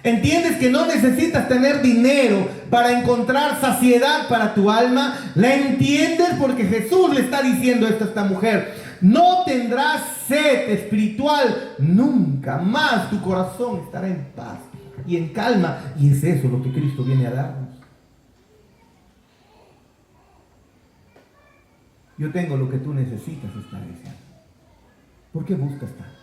¿Entiendes que no necesitas tener dinero para encontrar saciedad para tu alma? ¿La entiendes? Porque Jesús le está diciendo esto a esta mujer: no tendrás sed espiritual nunca más. Tu corazón estará en paz y en calma. Y es eso lo que Cristo viene a darnos. Yo tengo lo que tú necesitas, está diciendo. ¿Por qué buscas tanto?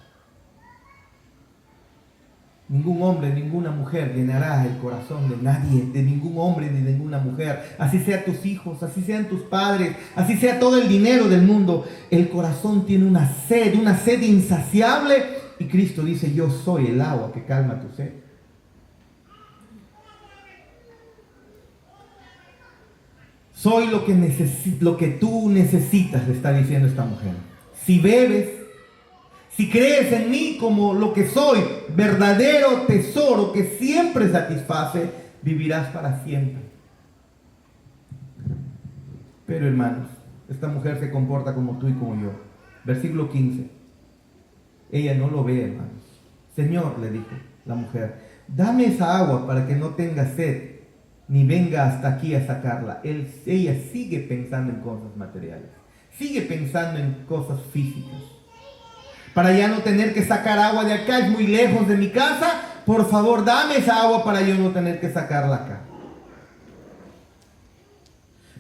Ningún hombre, ninguna mujer llenará el corazón de nadie, de ningún hombre ni de ninguna mujer. Así sean tus hijos, así sean tus padres, así sea todo el dinero del mundo. El corazón tiene una sed insaciable. Y Cristo dice: yo soy el agua que calma tu sed. Soy lo que tú necesitas, le está diciendo esta mujer. Si bebes, si crees en mí como lo que soy, verdadero tesoro que siempre satisface, vivirás para siempre. Pero hermanos, esta mujer se comporta como tú y como yo. Versículo 15. Ella no lo ve, hermanos. Señor, le dijo la mujer, dame esa agua para que no tenga sed, ni venga hasta aquí a sacarla. Ella sigue pensando en cosas materiales. Sigue pensando en cosas físicas. Para ya no tener que sacar agua de acá, es muy lejos de mi casa. Por favor, dame esa agua para yo no tener que sacarla acá.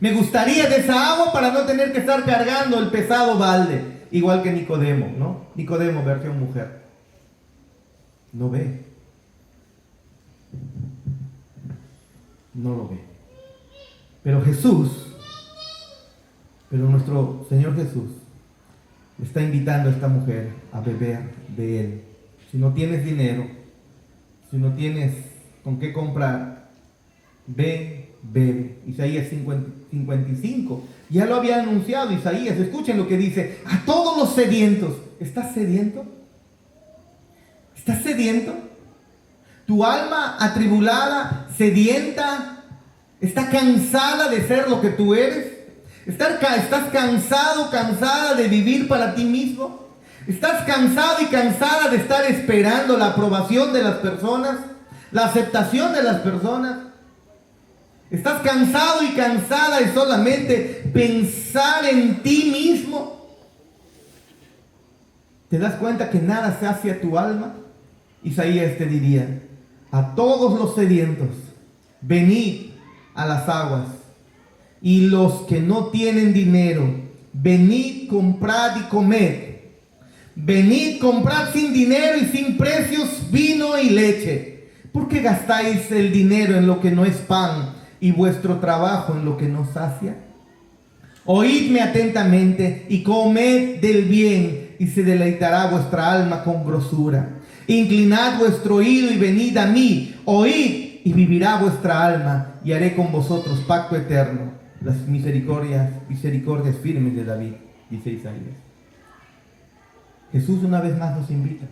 Me gustaría de esa agua para no tener que estar cargando el pesado balde. Igual que Nicodemo, ¿no? Nicodemo, versión mujer. No ve. No lo ve. Pero nuestro Señor Jesús está invitando a esta mujer a beber de Él. Si no tienes dinero, si no tienes con qué comprar, ven, bebe. Isaías 55, ya lo había anunciado Isaías. Escuchen lo que dice: a todos los sedientos. ¿Estás sediento? ¿Estás sediento? Tu alma atribulada, sedienta, está cansada de ser lo que tú eres. ¿Estás cansado, cansada de vivir para ti mismo? ¿Estás cansado y cansada de estar esperando la aprobación de las personas, la aceptación de las personas? ¿Estás cansado y cansada de solamente pensar en ti mismo? ¿Te das cuenta que nada sacia tu alma? Isaías te diría: a todos los sedientos, venid a las aguas, y los que no tienen dinero, venid, comprad y comed. Venid, comprad sin dinero y sin precios vino y leche. ¿Por qué gastáis el dinero en lo que no es pan y vuestro trabajo en lo que no sacia? Oídme atentamente y comed del bien, y se deleitará vuestra alma con grosura. Inclinad vuestro oído y venid a mí. Oíd y vivirá vuestra alma, y haré con vosotros pacto eterno, las misericordias firmes de David, dice Isaías. Jesús una vez más nos invita.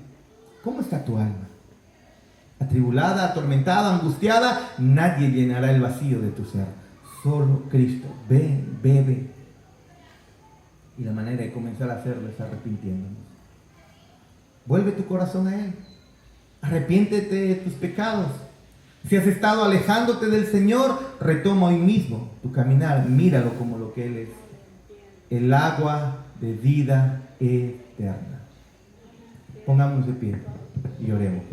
¿Cómo está tu alma? Atribulada, atormentada, angustiada. Nadie llenará el vacío de tu ser. Solo Cristo. Ven, bebe. Y la manera de comenzar a hacerlo es arrepintiéndonos. Vuelve tu corazón a Él. Arrepiéntete de tus pecados. Si has estado alejándote del Señor, retoma hoy mismo tu caminar. Míralo como lo que Él es. El agua de vida eterna. Pongámonos de pie y oremos.